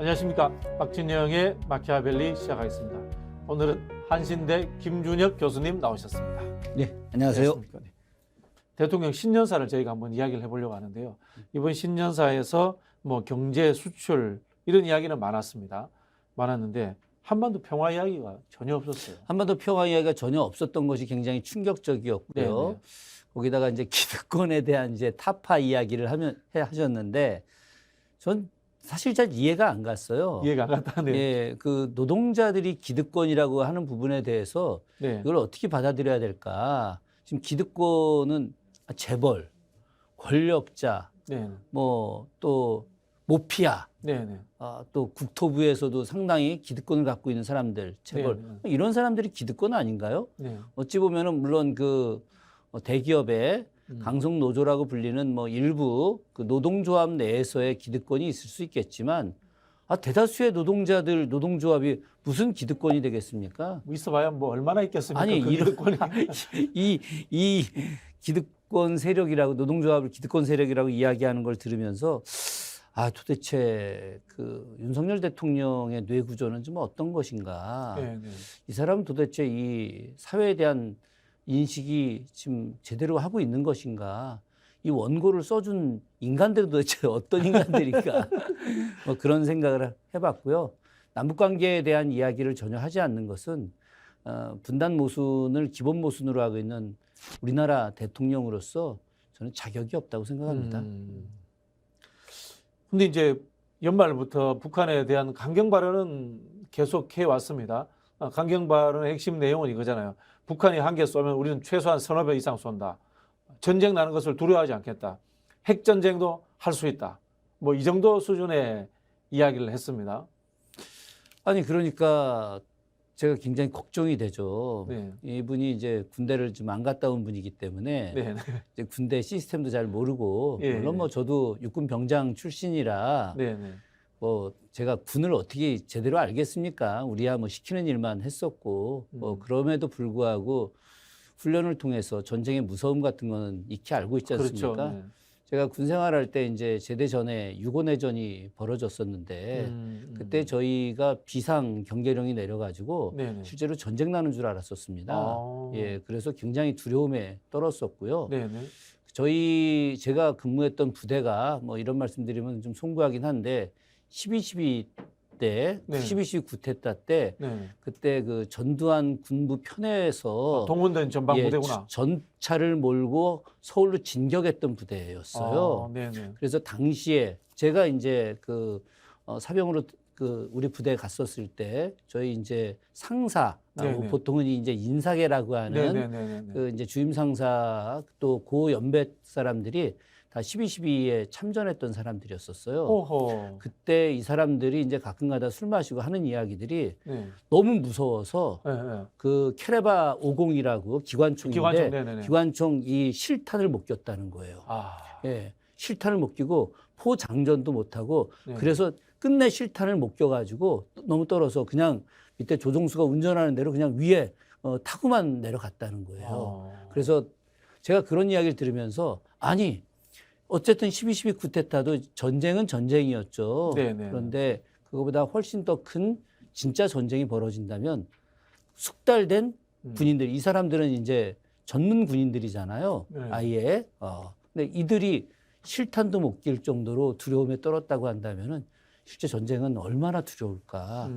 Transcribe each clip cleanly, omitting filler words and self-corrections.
안녕하십니까. 박진영의 마키아벨리 시작하겠습니다. 오늘은 한신대 김준혁 교수님 나오셨습니다. 네, 안녕하세요. 안녕하십니까. 네. 대통령 신년사를 저희가 한번 이야기를 해보려고 하는데요. 이번 신년사에서 뭐 경제, 수출 이런 이야기는 많았는데 한반도 평화 이야기가 전혀 없었어요. 한반도 평화 이야기가 전혀 없었던 것이 굉장히 충격적이었고요. 네네. 거기다가 이제 기득권에 대한 이제 타파 이야기를 하셨는데 전 사실 잘 이해가 안 갔어요. 이해가 안 갔다네요. 예, 그 노동자들이 기득권이라고 하는 부분에 대해서 네. 이걸 어떻게 받아들여야 될까? 지금 기득권은 재벌, 권력자, 네. 뭐 또 모피아, 네. 또 국토부에서도 상당히 기득권을 갖고 있는 사람들, 재벌 네. 이런 사람들이 기득권 아닌가요? 네. 어찌 보면은 물론 그 대기업의 강성 노조라고 불리는 뭐 일부 그 노동조합 내에서의 기득권이 있을 수 있겠지만 대다수의 노동조합이 무슨 기득권이 되겠습니까? 뭐 있어봐야 뭐 얼마나 있겠습니까? 아니 그 기득권이. 이 기득권 세력이라고 노동조합을 기득권 세력이라고 이야기하는 걸 들으면서 도대체 그 윤석열 대통령의 뇌 구조는 좀 어떤 것인가? 네. 이 사람은 도대체 이 사회에 대한 인식이 지금 제대로 하고 있는 것인가? 이 원고를 써준 인간들은 도대체 어떤 인간들인가? 뭐 그런 생각을 해봤고요. 남북 관계에 대한 이야기를 전혀 하지 않는 것은 분단 모순을 기본 모순으로 하고 있는 우리나라 대통령으로서 저는 자격이 없다고 생각합니다. 근데 이제 연말부터 북한에 대한 강경 발언은 계속해 왔습니다. 강경 발언의 핵심 내용은 이거잖아요. 북한이 한 개 쏘면 우리는 최소한 서너 배 이상 쏜다. 전쟁 나는 것을 두려워하지 않겠다. 핵전쟁도 할 수 있다. 뭐 이 정도 수준의 이야기를 했습니다. 아니 그러니까 제가 굉장히 걱정이 되죠. 네. 이분이 이제 군대를 좀 안 갔다 온 분이기 때문에 네. 이제 군대 시스템도 잘 모르고 예. 물론 뭐 저도 육군 병장 출신이라 네. 뭐 제가 군을 어떻게 제대로 알겠습니까? 우리야 뭐 시키는 일만 했었고 뭐 그럼에도 불구하고 훈련을 통해서 전쟁의 무서움 같은 거는 익히 알고 있지 않습니까? 그렇죠. 네. 제가 군 생활할 때 이제 제대 전에 유고내전이 벌어졌었는데 그때 저희가 비상 경계령이 내려가지고 네. 실제로 전쟁 나는 줄 알았었습니다. 아. 예, 그래서 굉장히 두려움에 떨었었고요. 네. 제가 근무했던 부대가 뭐 이런 말씀드리면 좀 송구하긴 한데 12.12 때, 네. 12.12 구테타 때 네. 그때 그 전두환 군부 편에서 동원된 전방부대구나. 전차를 몰고 서울로 진격했던 부대였어요. 네. 그래서 당시에 제가 이제 그 사병으로 그 우리 부대에 갔었을 때 저희 이제 상사라고 네네. 보통은 이제 인사계라고 하는 네. 그 이제 주임 상사 또 고 연배 사람들이 다 12.12에 참전했던 사람들이었었어요. 호호. 그때 이 사람들이 이제 가끔가다 술 마시고 하는 이야기들이 네. 너무 무서워서 네. 그 케레바 50이라고 기관총인데 네네네. 기관총 이 실탄을 못 꼈다는 거예요. 예, 실탄을 못 끼고 포장전도 못 하고 네. 그래서 끝내 실탄을 못 껴가지고 너무 떨어서 그냥 밑에 조종수가 운전하는 대로 그냥 위에 타고만 내려갔다는 거예요. 그래서 제가 그런 이야기를 들으면서 아니 어쨌든 12.12 구테타도 전쟁은 전쟁이었죠. 네네. 그런데 그거보다 훨씬 더 큰 진짜 전쟁이 벌어진다면 숙달된 군인들, 이 사람들은 이제 전문 군인들이잖아요. 네. 아예. 근데 이들이 실탄도 못 낄 정도로 두려움에 떨었다고 한다면은 실제 전쟁은 얼마나 두려울까.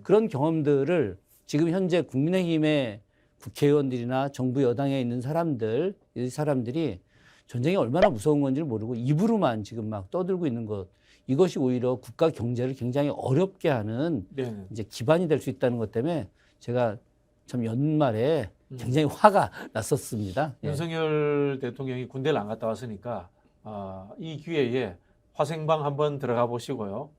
그런 경험들을 지금 현재 국민의힘의 국회의원들이나 정부 여당에 있는 사람들, 이 사람들이 전쟁이 얼마나 무서운 건지를 모르고 입으로만 지금 막 떠들고 있는 것, 이것이 오히려 국가 경제를 굉장히 어렵게 하는 네. 이제 기반이 될 수 있다는 것 때문에 제가 참 연말에 굉장히 화가 났었습니다. 예. 윤석열 대통령이 군대를 안 갔다 왔으니까 이 기회에 화생방 한번 들어가 보시고요.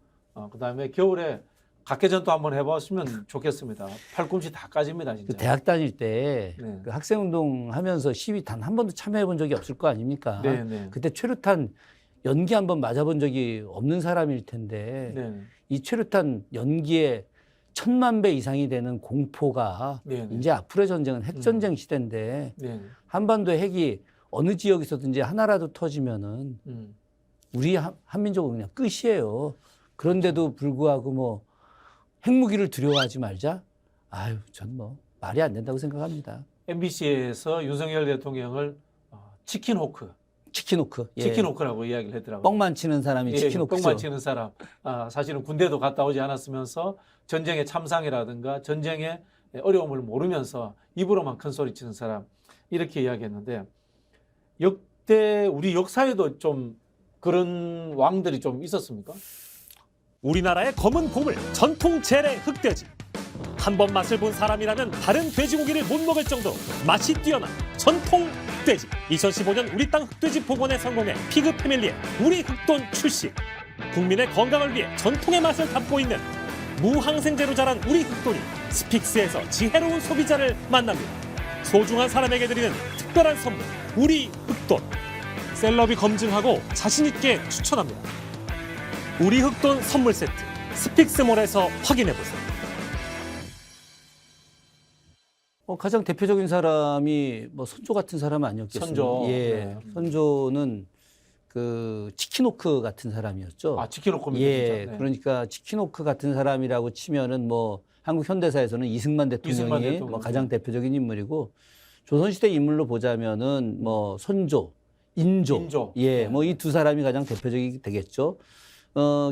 그다음에 겨울에 각개전도 한번 해봤으면 좋겠습니다. 팔꿈치 다 까집니다, 진짜. 그 대학 다닐 때 네. 그 학생운동 하면서 시위 단 한 번도 참여해 본 적이 없을 거 아닙니까? 네. 그때 최루탄 연기 한번 맞아본 적이 없는 사람일 텐데 네. 이 최루탄 연기에 1000만 배 이상이 되는 공포가 네. 이제 앞으로의 전쟁은 핵전쟁 시대인데 네. 한반도의 핵이 어느 지역에서든지 하나라도 터지면은 우리 한민족은 그냥 끝이에요. 그런데도 불구하고 뭐 핵무기를 두려워하지 말자. 아유, 전 뭐 말이 안 된다고 생각합니다. MBC에서 윤석열 대통령을 치킨호크, 치킨호크. 예. 치킨호크라고 이야기를 했더라고요. 뻥만 치는 사람이 예, 치킨호크죠. 뻥만 치는 사람. 사실은 군대도 갔다 오지 않았으면서 전쟁의 참상이라든가 전쟁의 어려움을 모르면서 입으로만 큰 소리 치는 사람. 이렇게 이야기했는데 역대 우리 역사에도 좀 그런 왕들이 좀 있었습니까? 우리나라의 검은 고물 전통 재래 흑돼지. 한 번 맛을 본 사람이라면 다른 돼지고기를 못 먹을 정도로 맛이 뛰어난 전통 흑돼지. 2015년 우리 땅 흑돼지 복원에 성공해 피그 패밀리의 우리 흑돈 출시. 국민의 건강을 위해 전통의 맛을 담고 있는 무항생제로 자란 우리 흑돈이 스픽스에서 지혜로운 소비자를 만납니다. 소중한 사람에게 드리는 특별한 선물, 우리 흑돈. 셀럽이 검증하고 자신 있게 추천합니다. 우리 흑돈 선물 세트, 스픽스몰에서 확인해 보세요. 가장 대표적인 사람이 뭐 선조 같은 사람 아니었겠습니까? 선조. 예, 네. 선조는 그 치킨호크 같은 사람이었죠. 치킨호크입니다. 예, 진짜. 네. 그러니까 치킨호크 같은 사람이라고 치면은 뭐 한국 현대사에서는 이승만 대통령이 뭐 가장 대표적인 인물이고 조선시대 인물로 보자면은 뭐 선조, 인조. 예, 네. 뭐 이 두 사람이 가장 대표적이 되겠죠.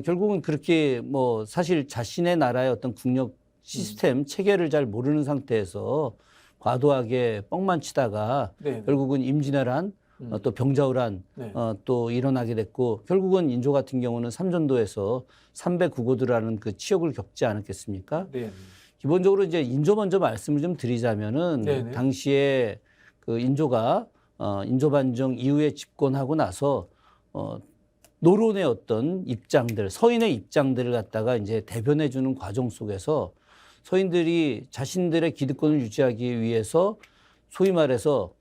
결국은 그렇게 뭐 사실 자신의 나라의 어떤 국력 시스템 체계를 잘 모르는 상태에서 과도하게 뻥만 치다가 네. 결국은 임진왜란 또 병자호란 네. 또 일어나게 됐고 결국은 인조 같은 경우는 삼전도에서 300구고드라는 그 치욕을 겪지 않았겠습니까? 네. 기본적으로 이제 인조 먼저 말씀을 좀 드리자면은 네네. 당시에 그 인조가 인조반정 이후에 집권하고 나서 노론의 어떤 입장들, 서인의 입장들을 갖다가 이제 대변해 주는 과정 속에서 서인들이 자신들의 기득권을 유지하기 위해서 소위 말해서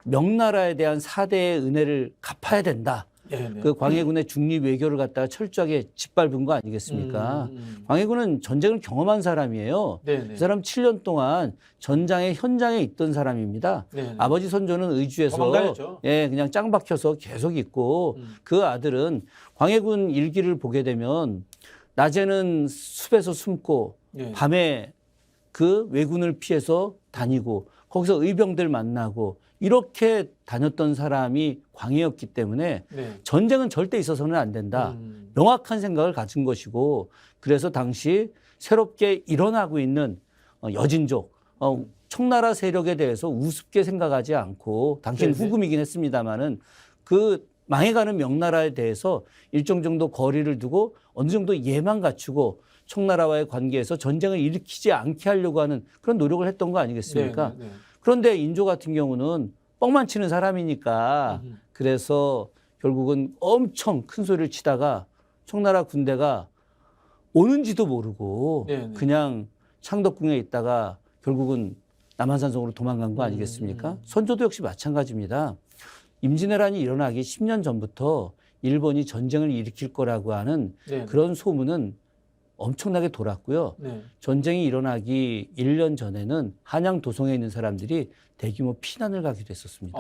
명나라에 대한 사대의 은혜를 갚아야 된다. 네네. 그 광해군의 중립 외교를 갖다가 철저하게 짓밟은 거 아니겠습니까? 광해군은 전쟁을 경험한 사람이에요. 네네. 그 사람 7년 동안 전장의 현장에 있던 사람입니다. 네네. 아버지 선조는 의주에서 도망다녔죠. 예, 그냥 짱 박혀서 계속 있고 그 아들은 광해군 일기를 보게 되면 낮에는 숲에서 숨고 예. 밤에 그 왜군을 피해서 다니고 거기서 의병들 만나고 이렇게 다녔던 사람이 광해였기 때문에 네. 전쟁은 절대 있어서는 안 된다. 명확한 생각을 가진 것이고 그래서 당시 새롭게 일어나고 있는 여진족, 청나라 세력에 대해서 우습게 생각하지 않고 당시는 네네. 후금이긴 했습니다마는 그 망해가는 명나라에 대해서 일정 정도 거리를 두고 어느 정도 예만 갖추고 청나라와의 관계에서 전쟁을 일으키지 않게 하려고 하는 그런 노력을 했던 거 아니겠습니까? 네네. 그런데 인조 같은 경우는 뻥만 치는 사람이니까 그래서 결국은 엄청 큰 소리를 치다가 청나라 군대가 오는지도 모르고 네네. 그냥 창덕궁에 있다가 결국은 남한산성으로 도망간 거 아니겠습니까? 선조도 역시 마찬가지입니다. 임진왜란이 일어나기 10년 전부터 일본이 전쟁을 일으킬 거라고 하는 네. 그런 소문은 엄청나게 돌았고요. 네. 전쟁이 일어나기 1년 전에는 한양 도성에 있는 사람들이 대규모 피난을 가기도 했었습니다.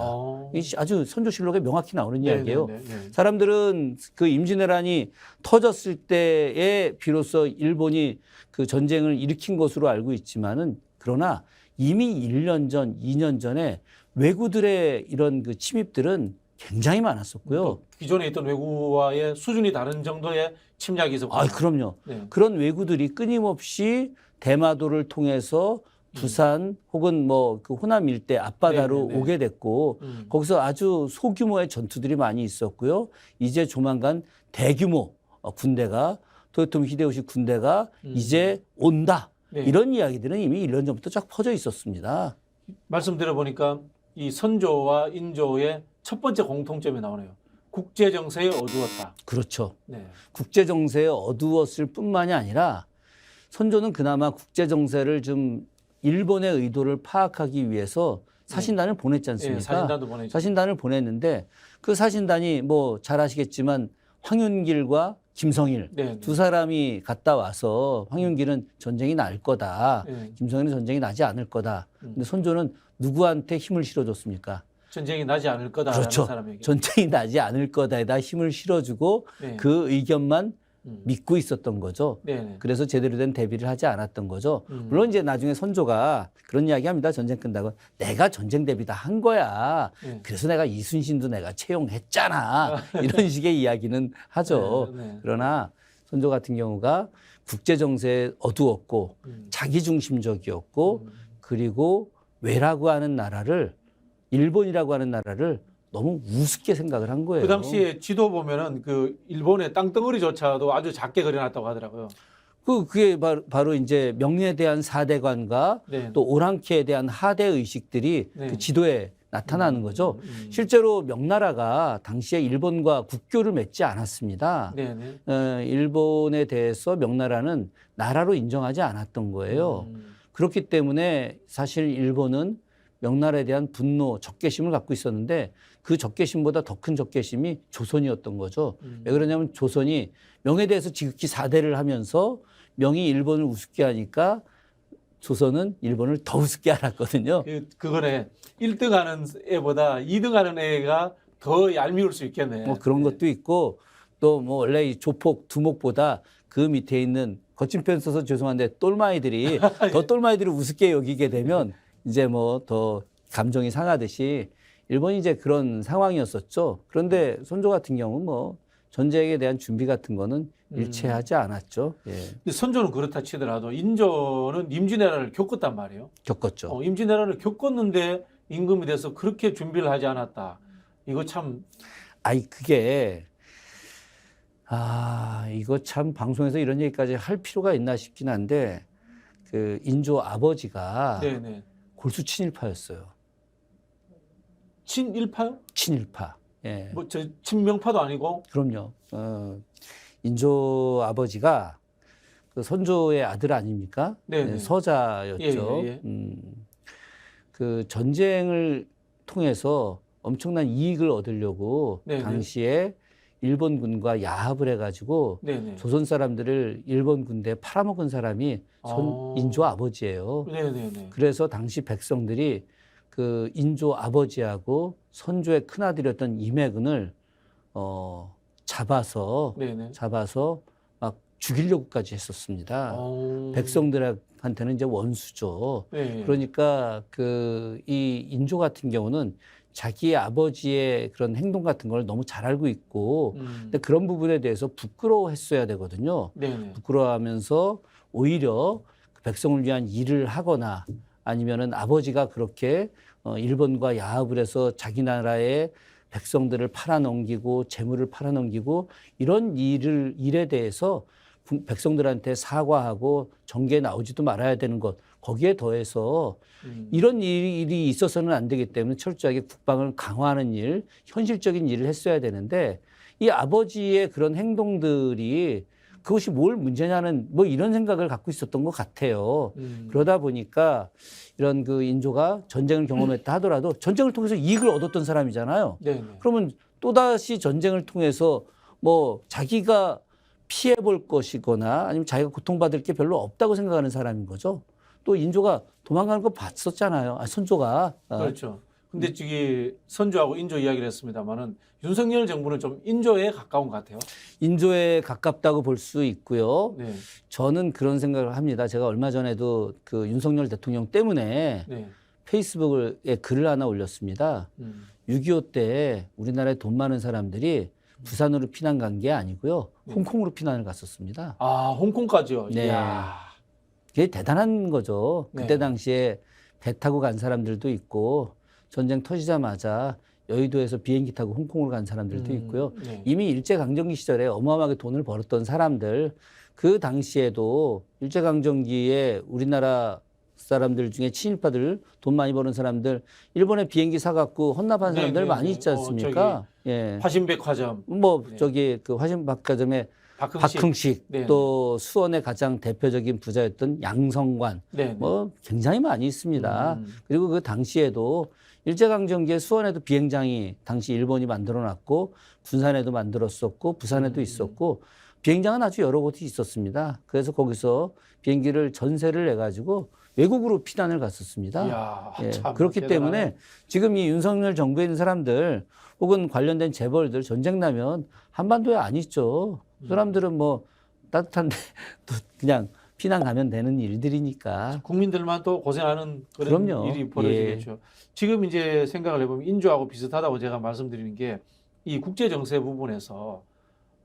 이게 아주 선조실록에 명확히 나오는 이야기예요. 네네네. 사람들은 그 임진왜란이 터졌을 때에 비로소 일본이 그 전쟁을 일으킨 것으로 알고 있지만은 그러나 이미 1년 전, 2년 전에 왜구들의 이런 그 침입들은 굉장히 많았었고요. 또 기존에 있던 외구와의 수준이 다른 정도의 침략이 있었고. 그럼요. 네. 그런 왜구들이 끊임없이 대마도를 통해서 부산 혹은 뭐 그 호남 일대 앞바다로 네네네. 오게 됐고 거기서 아주 소규모의 전투들이 많이 있었고요. 이제 조만간 대규모 군대가 토요토미 히데요시 군대가 이제 온다. 네. 이런 이야기들은 이미 1년 전부터 쫙 퍼져 있었습니다. 말씀 들어보니까 이 선조와 인조의 첫 번째 공통점이 나오네요. 국제 정세에 어두웠다. 그렇죠. 네. 국제 정세에 어두웠을 뿐만이 아니라 선조는 그나마 국제 정세를 좀 일본의 의도를 파악하기 위해서 사신단을 보냈지 않습니까? 예, 사신단도 보내죠. 사신단을 보냈는데 그 사신단이 뭐 잘 아시겠지만 황윤길과 김성일 네. 두 사람이 갔다 와서 황윤길은 전쟁이 날 거다. 네. 김성일은 전쟁이 나지 않을 거다. 근데 선조는 누구한테 힘을 실어줬습니까? 전쟁이 나지 않을 거다라는 그렇죠. 사람에게. 전쟁이 나지 않을 거다에다 힘을 실어주고 네. 그 의견만 믿고 있었던 거죠. 네네. 그래서 제대로 된 대비를 하지 않았던 거죠. 물론 이제 나중에 선조가 그런 이야기 합니다. 전쟁 끝나고 내가 전쟁 대비 다 한 거야. 네. 그래서 내가 이순신도 내가 채용했잖아. 이런 식의 이야기는 하죠. 네, 네. 그러나 선조 같은 경우가 국제 정세에 어두웠고 자기중심적이었고 그리고 외라고 하는 나라를 일본이라고 하는 나라를 너무 우습게 생각을 한 거예요. 그 당시에 지도 보면은 그 일본의 땅덩어리조차도 아주 작게 그려놨다고 하더라고요. 그게 바로 이제 명예에 대한 사대관과 네. 또 오랑캐에 대한 하대 의식들이 네. 그 지도에 나타나는 거죠. 실제로 명나라가 당시에 일본과 국교를 맺지 않았습니다. 네네. 일본에 대해서 명나라는 나라로 인정하지 않았던 거예요. 그렇기 때문에 사실 일본은 명나라에 대한 분노, 적개심을 갖고 있었는데 그 적개심보다 더 큰 적개심이 조선이었던 거죠. 왜 그러냐면 조선이 명에 대해서 지극히 사대를 하면서 명이 일본을 우습게 하니까 조선은 일본을 더 우습게 알았거든요. 그거네. 1등 하는 애보다 2등 하는 애가 더 얄미울 수 있겠네. 뭐 그런 것도 있고 또 뭐 원래 이 조폭 두목보다 그 밑에 있는 거친 편 써서 죄송한데 똘마이들이 더 똘마이들을 우습게 여기게 되면 이제 뭐 더 감정이 상하듯이 일본이 이제 그런 상황이었었죠. 그런데 선조 같은 경우는 뭐 전쟁에 대한 준비 같은 거는 일체 하지 않았죠. 예. 근데 선조는 그렇다 치더라도 인조는 임진왜란을 겪었단 말이에요. 겪었죠. 임진왜란을 겪었는데 임금이 돼서 그렇게 준비를 하지 않았다. 이거 참. 그게 이거 참 방송에서 이런 얘기까지 할 필요가 있나 싶긴 한데 그 인조 아버지가 네네. 골수 친일파였어요. 친일파요? 친일파. 예. 뭐 저 친명파도 아니고. 그럼요. 인조 아버지가 그 선조의 아들 아닙니까? 네네. 네, 서자였죠. 예. 그 전쟁을 통해서 엄청난 이익을 얻으려고 네네. 당시에 일본군과 야합을 해가지고 네네. 조선 사람들을 일본 군대에 팔아먹은 사람이 인조 아버지예요. 네네네. 그래서 당시 백성들이 그 인조 아버지하고 선조의 큰아들이었던 임해근을 잡아서 네네. 막 죽이려고까지 했었습니다. 백성들한테는 이제 원수죠. 네. 그러니까 이 인조 같은 경우는 자기 아버지의 그런 행동 같은 걸 너무 잘 알고 있고 근데 그런 부분에 대해서 부끄러워했어야 되거든요. 네네. 부끄러워하면서 오히려 그 백성을 위한 일을 하거나 아니면은 아버지가 그렇게 일본과 야합을 해서 자기 나라의 백성들을 팔아넘기고 재물을 팔아넘기고 이런 일에 대해서 백성들한테 사과하고 정계에 나오지도 말아야 되는 것 거기에 더해서 이런 일이 있어서는 안 되기 때문에 철저하게 국방을 강화하는 일, 현실적인 일을 했어야 되는데 이 아버지의 그런 행동들이 그것이 뭘 문제냐는 뭐 이런 생각을 갖고 있었던 것 같아요. 그러다 보니까 이런 그 인조가 전쟁을 경험했다 하더라도 전쟁을 통해서 이익을 얻었던 사람이잖아요. 네네. 그러면 또다시 전쟁을 통해서 뭐 자기가 피해 볼 것이거나 아니면 자기가 고통받을 게 별로 없다고 생각하는 사람인 거죠. 또 인조가 도망가는 거 봤었잖아요. 선조가. 그렇죠. 근데 저기 선조하고 인조 이야기를 했습니다만은 윤석열 정부는 좀 인조에 가까운 것 같아요. 인조에 가깝다고 볼 수 있고요. 네. 저는 그런 생각을 합니다. 제가 얼마 전에도 그 윤석열 대통령 때문에 네. 페이스북에 글을 하나 올렸습니다. 6.25 때 우리나라에 돈 많은 사람들이 부산으로 피난 간 게 아니고요. 홍콩으로 피난을 갔었습니다. 홍콩까지요? 네. 이야. 그게 대단한 거죠. 그때 네. 당시에 배 타고 간 사람들도 있고 전쟁 터지자마자 여의도에서 비행기 타고 홍콩으로 간 사람들도 있고요. 네. 이미 일제강점기 시절에 어마어마하게 돈을 벌었던 사람들 그 당시에도 일제강점기에 우리나라 사람들 중에 친일파들 돈 많이 버는 사람들 일본에 비행기 사갖고 헌납한 사람들 네, 많이 네. 있지 않습니까? 예. 화신백화점. 뭐 네. 저기 그 화신백화점에 박흥식 네. 또 수원의 가장 대표적인 부자였던 양성관 네. 뭐 굉장히 많이 있습니다. 그리고 그 당시에도 일제강점기에 수원에도 비행장이 당시 일본이 만들어놨고 군산에도 만들었었고 부산에도 있었고 비행장은 아주 여러 곳이 있었습니다. 그래서 거기서 비행기를 전세를 내가지고 외국으로 피난을 갔었습니다. 이야, 예, 참 그렇기 대단하네. 때문에 지금 이 윤석열 정부에 있는 사람들 혹은 관련된 재벌들 전쟁 나면 한반도에 안 있죠. 그 사람들은 뭐 따뜻한데 또 그냥 피난 가면 되는 일들이니까. 국민들만 또 고생하는 그런 그럼요. 일이 벌어지겠죠. 지금 이제 생각을 해보면 인조하고 비슷하다고 제가 말씀드리는 게 이 국제 정세 부분에서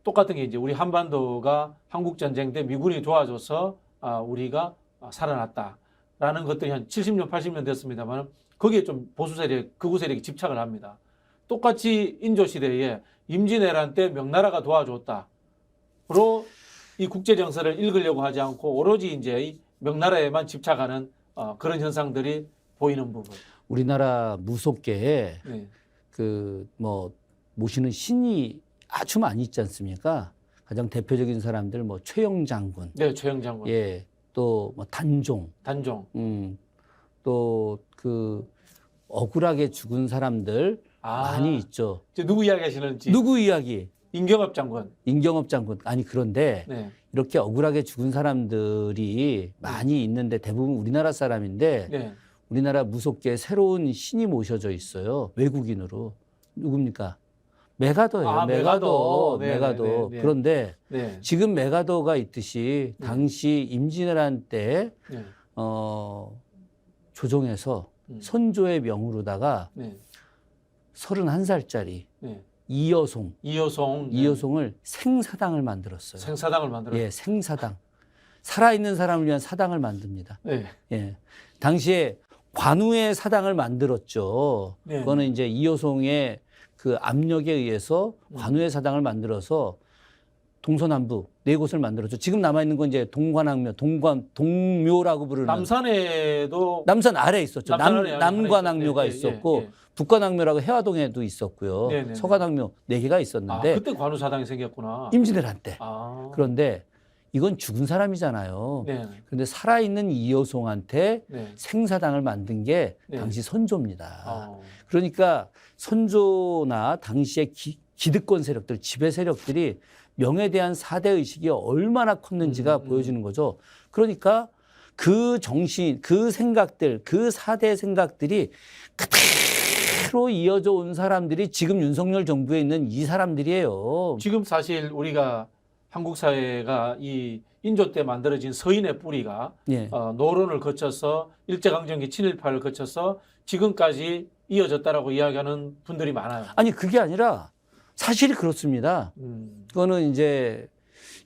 똑같은 게 이제 우리 한반도가 한국 전쟁 때 미군이 도와줘서 우리가 살아났다라는 것들이 한 70년, 80년 됐습니다만 거기에 좀 보수 세력, 극우 세력이 집착을 합니다. 똑같이 인조 시대에 임진왜란 때 명나라가 도와줬다로 이 국제 정세를 읽으려고 하지 않고 오로지 이제 이 명나라에만 집착하는 그런 현상들이 보이는 부분. 우리나라 무속계에 네. 그 뭐 모시는 신이 아주 많이 있지 않습니까? 가장 대표적인 사람들 뭐 최영 장군, 네, 최영 장군, 예, 또 뭐 단종, 단종, 또 그 억울하게 죽은 사람들 많이 있죠. 이제 누구 이야기 하시는지. 누구 이야기? 임경업 장군. 임경업 장군. 아니 그런데 네. 이렇게 억울하게 죽은 사람들이 많이 있는데 대부분 우리나라 사람인데 네. 우리나라 무속계에 새로운 신이 모셔져 있어요. 외국인으로. 누굽니까? 메가더예요. 메가더. 네, 메가더. 네, 네, 네. 그런데 네. 지금 메가더가 있듯이 당시 임진왜란 때 네. 조정에서 선조의 명으로다가 네. 31살짜리 네. 이여송, 이여송. 네. 이여송을 생사당을 만들었어요. 생사당을 만들었어요. 예, 생사당. 살아있는 사람을 위한 사당을 만듭니다. 네. 예. 당시에 관우의 사당을 만들었죠. 네. 그거는 이제 이여송의 그 압력에 의해서 관우의 사당을 만들어서 동서남북 네 곳을 만들었죠. 지금 남아있는 건 이제 동관왕묘, 동묘라고 부르는. 남산에도 남산 아래에 있었죠. 남산 아래에 남관왕묘가 예, 예, 있었고, 예, 예. 북관왕묘라고 해화동에도 있었고요. 네, 네, 네. 서관왕묘 네 개가 있었는데 그때 관우사당이 생겼구나. 임진왜란 때. 그런데 그런데 이건 죽은 사람이잖아요. 네. 그런데 살아있는 이여송한테 네. 생사당을 만든 게 네. 당시 선조입니다. 어. 그러니까 선조나 당시의 기득권 세력들, 지배 세력들이 명에 대한 사대 의식이 얼마나 컸는지가 보여지는 거죠. 그러니까 그 정신, 그 생각들, 그 사대 생각들이 그대로 이어져 온 사람들이 지금 윤석열 정부에 있는 이 사람들이에요. 지금 사실 우리가 한국 사회가 이 인조 때 만들어진 서인의 뿌리가 예. 노론을 거쳐서 일제강점기 친일파를 거쳐서 지금까지 이어졌다라고 이야기하는 분들이 많아요. 아니 그게 아니라 사실이 그렇습니다. 그거는 이제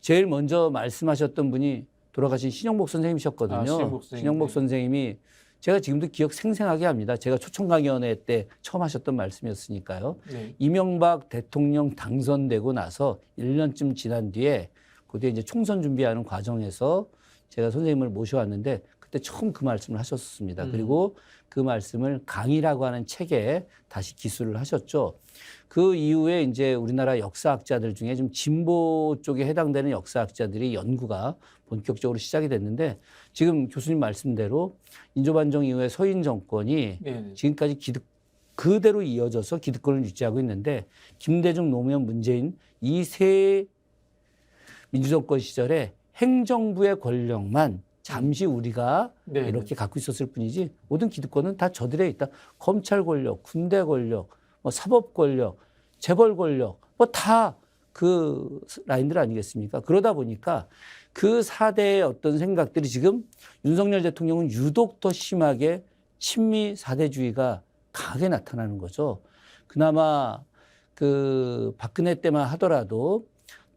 제일 먼저 말씀하셨던 분이 돌아가신 신영복 선생님이셨거든요. 신영복 선생님이 제가 지금도 기억 생생하게 합니다. 제가 초청강연회 때 처음 하셨던 말씀이었으니까요. 네. 이명박 대통령 당선되고 나서 1년쯤 지난 뒤에 그때 이제 총선 준비하는 과정에서 제가 선생님을 모셔왔는데 그때 처음 그 말씀을 하셨습니다. 그리고 그 말씀을 강의라고 하는 책에 다시 기술을 하셨죠. 그 이후에 이제 우리나라 역사학자들 중에 좀 진보 쪽에 해당되는 역사학자들이 연구가 본격적으로 시작이 됐는데 지금 교수님 말씀대로 인조반정 이후에 서인 정권이 네. 지금까지 그대로 이어져서 기득권을 유지하고 있는데 김대중, 노무현, 문재인 이 세 민주정권 시절에 행정부의 권력만 잠시 우리가 네. 이렇게 갖고 있었을 뿐이지 모든 기득권은 다 저들에 있다. 검찰 권력, 군대 권력, 뭐 사법 권력, 재벌 권력 뭐 다 그 라인들 아니겠습니까? 그러다 보니까 그 4대의 어떤 생각들이 지금 윤석열 대통령은 유독 더 심하게 친미 4대주의가 강하게 나타나는 거죠. 그나마 그 박근혜 때만 하더라도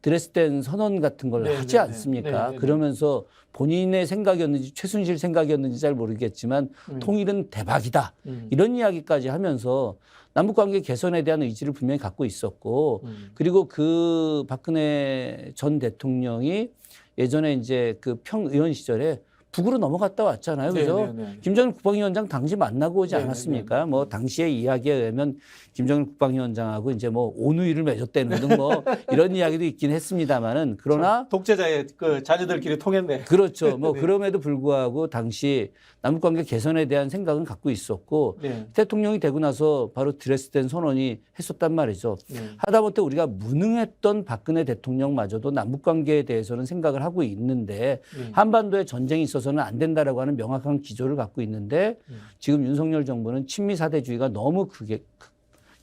드레스덴 선언 같은 걸 하지 않습니까? 그러면서 본인의 생각이었는지 최순실 생각이었는지 잘 모르겠지만 통일은 대박이다. 이런 이야기까지 하면서 남북관계 개선에 대한 의지를 분명히 갖고 있었고 그리고 그 박근혜 전 대통령이 예전에 이제 그 평의원 시절에 북으로 넘어갔다 왔잖아요. 그죠? 김정일 국방위원장 당시 만나고 오지 않았습니까? 뭐 당시의 이야기에 의하면 김정일 국방위원장하고 이제 뭐 온우이를 맺었다는 등 뭐 이런 이야기도 있긴 했습니다만은 그러나 독재자의 그 자녀들끼리 통했네. 그렇죠. 뭐 그럼에도 불구하고 당시 남북관계 개선에 대한 생각은 갖고 있었고 대통령이 되고 나서 바로 드레스덴 선언이 했었단 말이죠. 하다못해 우리가 무능했던 박근혜 대통령마저도 남북관계에 대해서는 생각을 하고 있는데 한반도에 전쟁이 있어서는 안 된다라고 하는 명확한 기조를 갖고 있는데 지금 윤석열 정부는 친미 4대주의가 너무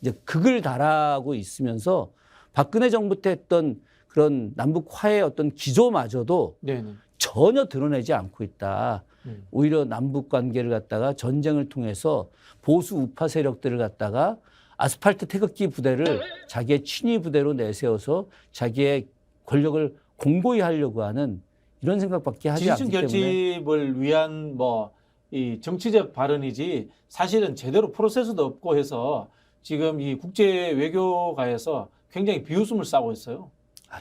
이제 극을 달하고 있으면서 박근혜 정부 때 했던 그런 남북 화해의 어떤 기조마저도 네네. 전혀 드러내지 않고 있다. 오히려 남북 관계를 갖다가 전쟁을 통해서 보수 우파 세력들을 갖다가 아스팔트 태극기 부대를 자기의 친위 부대로 내세워서 자기의 권력을 공고히 하려고 하는 이런 생각밖에 하지 않기 지지층 때문에 결집을 위한 뭐 이 정치적 발언이지 사실은 제대로 프로세스도 없고 해서 지금 이 국제 외교가에서 굉장히 비웃음을 싸고 있어요.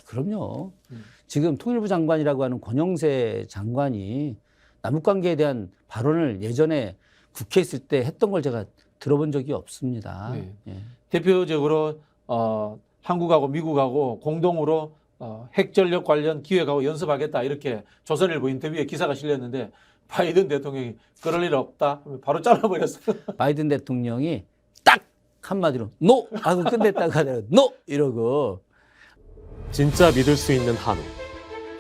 그럼요. 지금 통일부 장관이라고 하는 권영세 장관이 남북관계에 대한 발언을 예전에 국회에 있을 때 했던 걸 제가 들어본 적이 없습니다. 네. 예. 대표적으로 한국하고 미국하고 공동으로 핵전력 관련 기획하고 연습하겠다 이렇게 조선일보 인터뷰에 기사가 실렸는데 바이든 대통령이 그럴 일 없다 바로 잘라버렸어요. 바이든 대통령이 딱 한마디로 노 하고 끝냈다가 하더라고요. 노 이러고 진짜 믿을 수 있는 한우.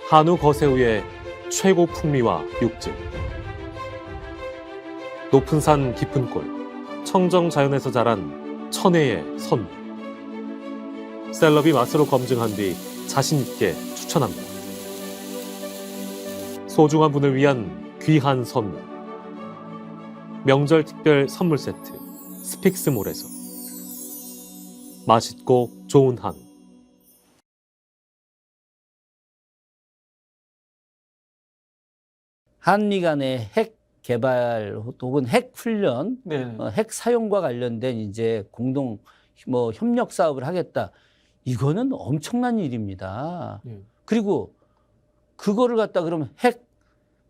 한우 거세우의 최고 풍미와 육질. 높은 산 깊은 골. 청정 자연에서 자란 천혜의 선물. 셀럽이 맛으로 검증한 뒤 자신 있게 추천합니다. 소중한 분을 위한 귀한 선물. 명절 특별 선물 세트 스픽스몰에서. 맛있고 좋은 한우. 한미 간의 핵 개발 혹은 핵 훈련, 네. 핵 사용과 관련된 이제 공동 뭐 협력 사업을 하겠다. 이거는 엄청난 일입니다. 네. 그리고 그거를 갖다 그러면 핵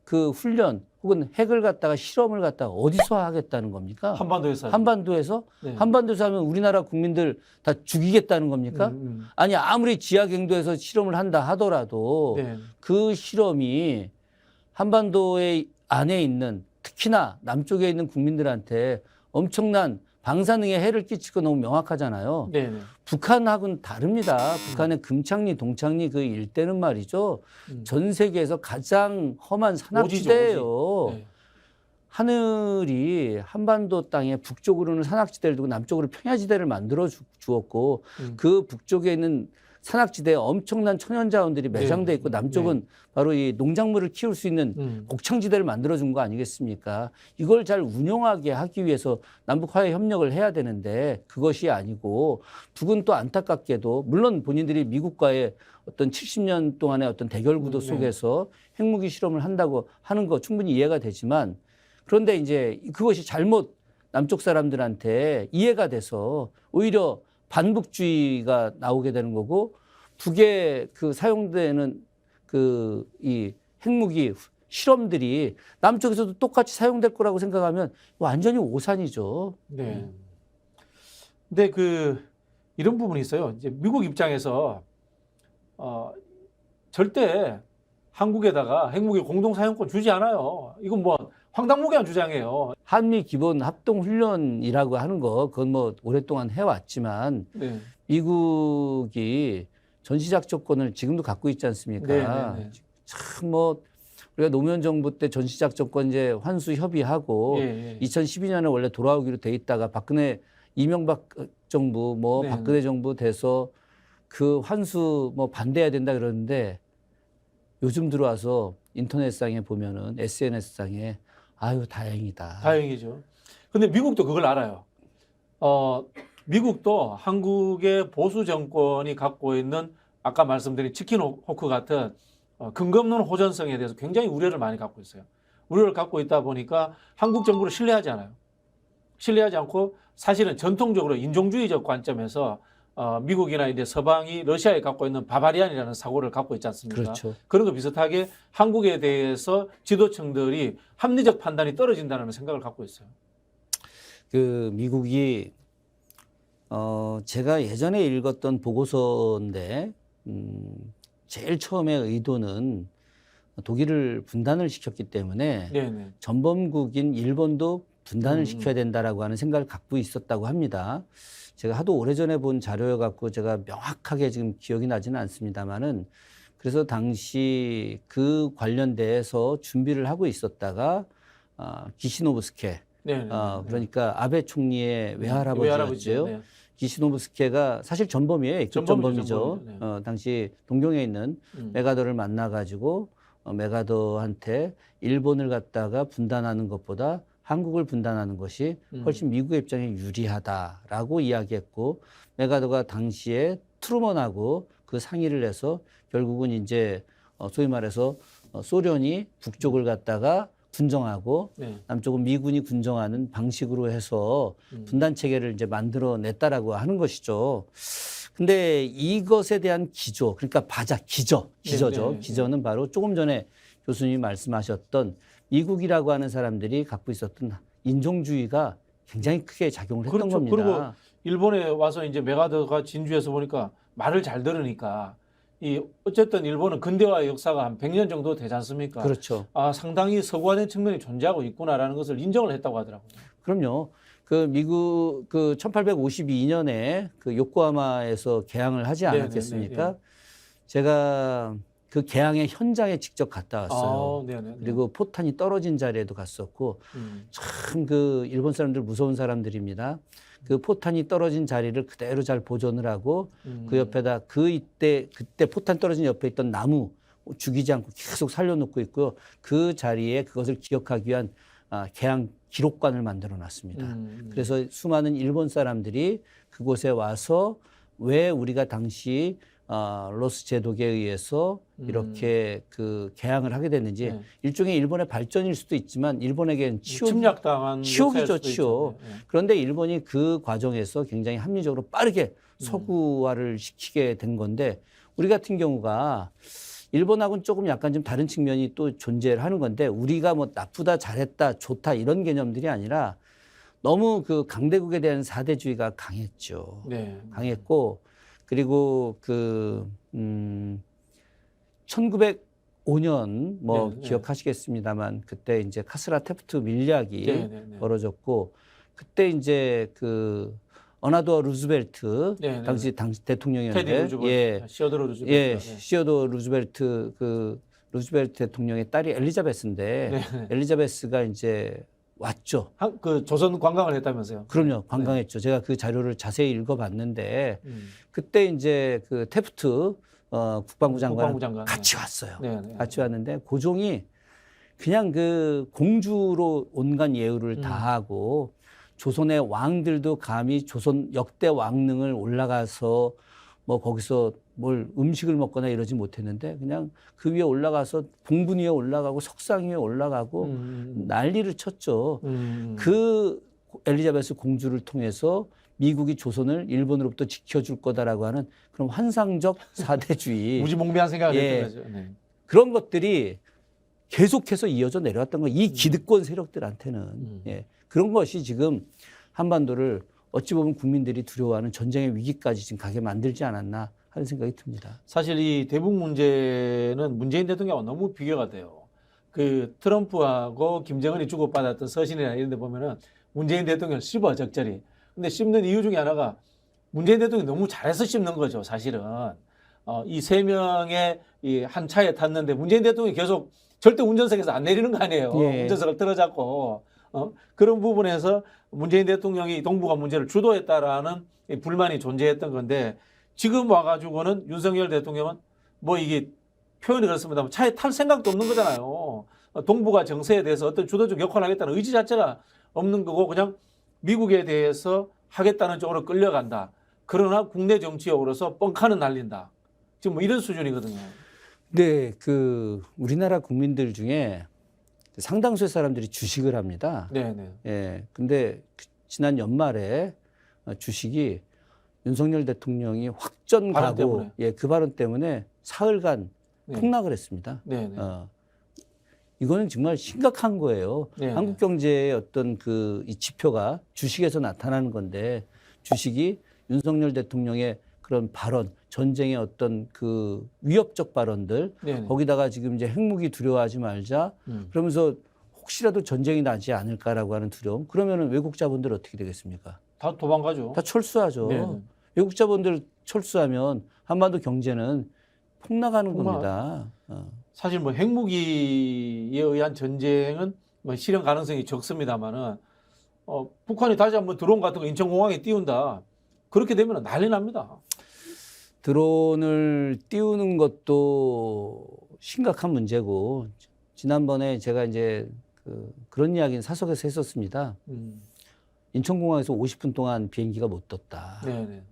그 훈련 혹은 핵을 갖다가 실험을 갖다가 어디서 하겠다는 겁니까? 한반도에서 한반도에서? 네. 한반도에서 하면 우리나라 국민들 다 죽이겠다는 겁니까? 아니 아무리 지하갱도에서 실험을 한다 하더라도 네. 그 실험이 한반도의 안에 있는 특히나 남쪽에 있는 국민들한테 엄청난 방사능의 해를 끼칠 거 너무 명확하잖아요. 네. 네. 북한하고는 다릅니다. 북한의 금창리, 동창리 그 일대는 말이죠. 전 세계에서 가장 험한 산악지대예요. 오지. 네. 하늘이 한반도 땅에 북쪽으로는 산악지대를 두고 남쪽으로 평야지대를 만들어 주었고 그 북쪽에 있는 산악지대에 엄청난 천연자원들이 매장돼 있고 남쪽은 바로 이 농작물을 키울 수 있는 곡창지대를 만들어준 거 아니겠습니까? 이걸 잘 운영하게 하기 위해서 남북 화해 협력을 해야 되는데 그것이 아니고 북은 또 안타깝게도 물론 본인들이 미국과의 어떤 70년 동안의 어떤 대결 구도 속에서 핵무기 실험을 한다고 하는 거 충분히 이해가 되지만 그런데 이제 그것이 잘못 남쪽 사람들한테 이해가 돼서 오히려 반북주의가 나오게 되는 거고 북에 그 사용되는 그 이 핵무기 실험들이 남쪽에서도 똑같이 사용될 거라고 생각하면 완전히 오산이죠. 네. 근데 그 이런 부분이 있어요. 이제 미국 입장에서 절대 한국에다가 핵무기 공동 사용권 주지 않아요. 이건 뭐 황당무계한 주장이에요. 한미 기본 합동 훈련이라고 하는 거 그건 뭐 오랫동안 해왔지만 네. 미국이 전시작전권을 지금도 갖고 있지 않습니까? 네. 참 뭐 우리가 노무현 정부 때 전시작전권 이제 환수 협의하고 2012년에 원래 돌아오기로 돼 있다가 박근혜 이명박 정부 뭐 박근혜 정부 돼서 그 환수 뭐 반대해야 된다 그러는데 요즘 들어와서 인터넷상에 보면은 SNS상에 아유 다행이다. 다행이죠. 근데 미국도 그걸 알아요. 미국도 한국의 보수 정권이 갖고 있는 아까 말씀드린 치킨 호크 같은 근거 없는 호전성에 대해서 굉장히 우려를 많이 갖고 있어요. 우려를 갖고 있다 보니까 한국 정부를 신뢰하지 않아요. 신뢰하지 않고 사실은 전통적으로 인종주의적 관점에서 미국이나 이제 서방이 러시아에 갖고 있는 바바리안이라는 사고를 갖고 있지 않습니까? 그렇죠. 그런 거 비슷하게 한국에 대해서 지도층들이 합리적 판단이 떨어진다는 생각을 갖고 있어요. 그 미국이 제가 예전에 읽었던 보고서인데 제일 처음에 의도는 독일을 분단을 시켰기 때문에 네네. 전범국인 일본도 분단을 시켜야 된다라고 하는 생각을 갖고 있었다고 합니다. 제가 하도 오래전에 본 자료여 갖고 제가 명확하게 지금 기억이 나지는 않습니다만은 그래서 당시 그 관련돼서 준비를 하고 있었다가 기시노부스케 그러니까 아베 총리의 외할아버지였죠. 네. 기시노부스케가 사실 전범이에요. 액젓 전범이죠. 네. 당시 동경에 있는 메가더를 만나가지고 메가더한테 일본을 갖다가 분단하는 것보다 한국을 분단하는 것이 훨씬 미국의 입장에 유리하다라고 이야기했고, 메가더가 당시에 트루먼하고 그 상의를 해서 결국은 이제 소위 말해서 소련이 북쪽을 갖다가 군정하고 네. 남쪽은 미군이 군정하는 방식으로 해서 분단 체계를 이제 만들어냈다라고 하는 것이죠. 근데 이것에 대한 기조, 그러니까 기저죠. 네. 기저는 바로 조금 전에 교수님이 말씀하셨던 미국이라고 하는 사람들이 갖고 있었던 인종주의가 굉장히 크게 작용을 했던 그렇죠. 겁니다. 그리고 일본에 와서 이제 메가더가 진주에서 보니까 말을 잘 들으니까 어쨌든 일본은 근대화 역사가 한 100년 정도 되지 않습니까? 그렇죠. 상당히 서구화된 측면이 존재하고 있구나라는 것을 인정을 했다고 하더라고요. 그럼요. 그 미국 1852년에 그 요코하마에서 개항을 하지 않았겠습니까? 제가 그 개항의 현장에 직접 갔다 왔어요. 그리고 포탄이 떨어진 자리에도 갔었고, 참 그 일본 사람들 무서운 사람들입니다. 그 포탄이 떨어진 자리를 그대로 잘 보존을 하고 그 옆에다 그때 포탄 떨어진 옆에 있던 나무 죽이지 않고 계속 살려놓고 있고요. 그 자리에 그것을 기억하기 위한 개항 기록관을 만들어 놨습니다. 그래서 수많은 일본 사람들이 그곳에 와서 왜 우리가 당시 로스 제독에 의해서 이렇게 그 개항을 하게 됐는지, 일종의 일본의 발전일 수도 있지만 일본에게는 침략당한 치욕이죠, 치욕. 그런데 일본이 그 과정에서 굉장히 합리적으로 빠르게 서구화를 시키게 된 건데, 우리 같은 경우가 일본하고는 조금 약간 좀 다른 측면이 또 존재를 하는 건데, 우리가 뭐 나쁘다, 잘했다, 좋다 이런 개념들이 아니라 너무 그 강대국에 대한 사대주의가 강했죠. 강했고, 그리고 1905년 기억하시겠습니다만 그때 이제 카스라 테프트 밀리학이 벌어졌고, 그때 이제 그 어나도어 루즈벨트 당시 대통령이었는데, 시어도어 루즈벨트. 시어도어 루즈벨트 루즈벨트 대통령의 딸이 엘리자베스인데, 엘리자베스가 이제 왔죠. 그 조선 관광을 했다면서요? 그럼요, 관광했죠. 제가 그 자료를 자세히 읽어봤는데, 그때 이제 그 테프트 국방부 장관 같이 왔어요. 같이 왔는데 고종이 그냥 그 공주로 온갖 예우를 다하고, 조선의 왕들도 감히 조선 역대 왕릉을 올라가서 뭐 거기서 뭘 음식을 먹거나 이러지 못했는데, 그냥 그 위에 올라가서 봉분 위에 올라가고 석상 위에 올라가고 난리를 쳤죠. 그 엘리자베스 공주를 통해서 미국이 조선을 일본으로부터 지켜줄 거다라고 하는 그런 환상적 사대주의, 무지몽매한 생각을 했던 거죠. 그런 것들이 계속해서 이어져 내려왔던 거예요. 이 기득권 세력들한테는. 그런 것이 지금 한반도를 어찌 보면 국민들이 두려워하는 전쟁의 위기까지 지금 가게 만들지 않았나 하는 생각이 듭니다. 사실 이 대북 문제는 문재인 대통령과 너무 비교가 돼요. 그 트럼프하고 김정은이 주고받았던 서신이나 이런 데 보면은 문재인 대통령 씹어 적절히. 근데 씹는 이유 중에 하나가 문재인 대통령이 너무 잘해서 씹는 거죠, 사실은. 이 세 명의 이 한 차에 탔는데 문재인 대통령이 계속 절대 운전석에서 안 내리는 거 아니에요. 운전석을 틀어잡고. 그런 부분에서 문재인 대통령이 동북아 문제를 주도했다라는 불만이 존재했던 건데, 지금 와가지고는 윤석열 대통령은 뭐 이게 표현이 그렇습니다만 차에 탈 생각도 없는 거잖아요. 동북아 정세에 대해서 어떤 주도적 역할을 하겠다는 의지 자체가 없는 거고, 그냥 미국에 대해서 하겠다는 쪽으로 끌려간다. 그러나 국내 정치적으로서 뻥카는 날린다. 지금 뭐 이런 수준이거든요. 네, 그 우리나라 국민들 중에 상당수의 사람들이 주식을 합니다. 근데 지난 연말에 주식이 윤석열 대통령이 확전 가고, 그 발언 때문에 사흘간 폭락을 했습니다. 이거는 정말 심각한 거예요. 한국 경제의 어떤 이 지표가 주식에서 나타나는 건데, 주식이 윤석열 대통령의 그런 발언, 전쟁의 어떤 그 위협적 발언들, 거기다가 지금 이제 핵무기 두려워하지 말자, 그러면서 혹시라도 전쟁이 나지 않을까라고 하는 두려움, 그러면은 외국 자본들 어떻게 되겠습니까? 다 도망가죠. 다 철수하죠. 외국 자본들 철수하면 한반도 경제는 폭락하는 겁니다. 사실 뭐 핵무기에 의한 전쟁은 뭐 실현 가능성이 적습니다만은 북한이 다시 한번 드론 같은 거 인천공항에 띄운다. 그렇게 되면 난리 납니다. 드론을 띄우는 것도 심각한 문제고 지난번에 제가 이제 그런 이야기는 사석에서 했었습니다. 인천공항에서 50분 동안 비행기가 못 떴다. 네네.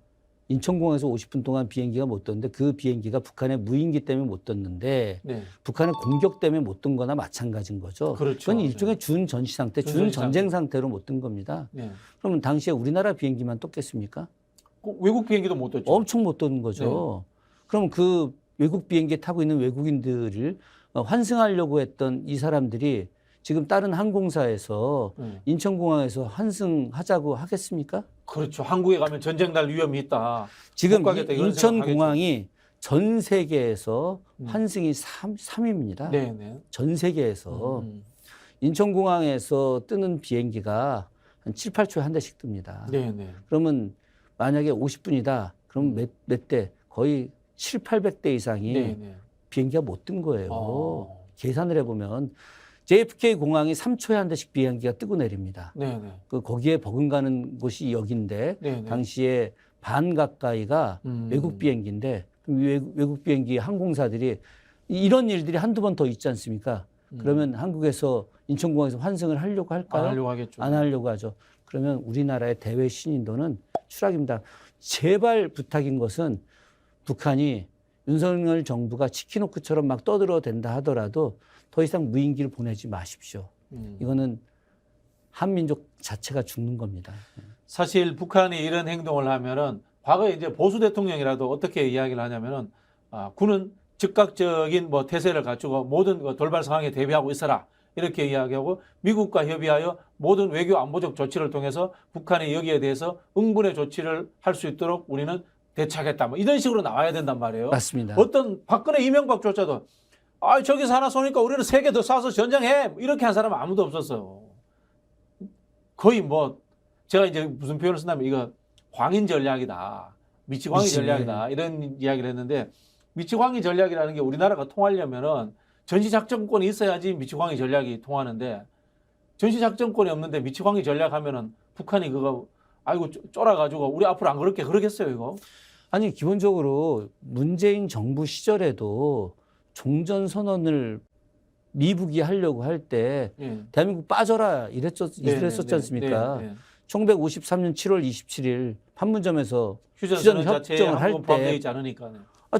인천공항에서 50분 동안 비행기가 못 떴는데 그 비행기가 북한의 무인기 때문에 못 떴는데 네. 북한의 공격 때문에 못 뜬 거나 마찬가지인 거죠. 그렇죠. 그건 일종의 준전시 상태, 준전쟁 상태로 못 뜬 겁니다. 네. 그러면 당시에 우리나라 비행기만 떴겠습니까? 그 외국 비행기도 못 떴죠. 엄청 못 떴는 거죠. 그럼 그 외국 비행기 타고 있는 외국인들을 환승하려고 했던 이 사람들이 지금 다른 항공사에서 인천공항에서 환승하자고 하겠습니까? 그렇죠. 한국에 가면 전쟁 날 위험이 있다. 지금 못 가겠다, 이런 인천공항이 전 세계에서 환승이 3위입니다. 네네. 전 세계에서. 인천공항에서 뜨는 비행기가 한 7, 8초에 한 대씩 뜹니다. 네네. 그러면 만약에 50분이다. 그럼 몇 대? 거의 7, 800대 이상이 네네. 비행기가 못 뜬 거예요. 계산을 해보면 JFK 공항이 3초에 한 대씩 비행기가 뜨고 내립니다. 네네. 거기에 버금가는 곳이 여기인데 네네. 당시에 반 가까이가 외국 비행기인데 외국 비행기 항공사들이 이런 일들이 한두 번 더 있지 않습니까? 그러면 한국에서 인천공항에서 환승을 하려고 할까요? 안 하려고 하겠죠. 안 하려고 하죠. 그러면 우리나라의 대외 신인도는 추락입니다. 제발 부탁인 것은 북한이 윤석열 정부가 치킨호크처럼 막 떠들어댄다 하더라도 더 이상 무인기를 보내지 마십시오. 이거는 한민족 자체가 죽는 겁니다. 사실 북한이 이런 행동을 하면은 과거에 이제 보수 대통령이라도 어떻게 이야기를 하냐면은 군은 즉각적인 뭐 태세를 갖추고 모든 돌발 상황에 대비하고 있어라. 이렇게 이야기하고 미국과 협의하여 모든 외교 안보적 조치를 통해서 북한이 여기에 대해서 응분의 조치를 할 수 있도록 우리는 대처하겠다. 뭐 이런 식으로 나와야 된단 말이에요. 맞습니다. 어떤 박근혜 이명박조차도 저기서 하나 쏘니까 우리는 3개 더 쏴서 전쟁해. 이렇게 한 사람은 아무도 없었어요. 거의 뭐 제가 이제 무슨 표현을 쓴다면 이거 광인 전략이다. 미치광이 전략이다. 이런 이야기를 했는데 미치광이 전략이라는 게 우리나라가 통하려면은 전시작전권이 있어야지 미치광이 전략이 통하는데 전시작전권이 없는데 미치광이 전략하면은 북한이 그거 아이고 쫄아가지고 우리 앞으로 안 그러겠어요 이거? 아니 기본적으로 문재인 정부 시절에도 종전선언을 미북이 하려고 할 때 대한민국 빠져라 이랬었지 않습니까? 1953년 7월 27일 판문점에서 휴전 협정을 할 때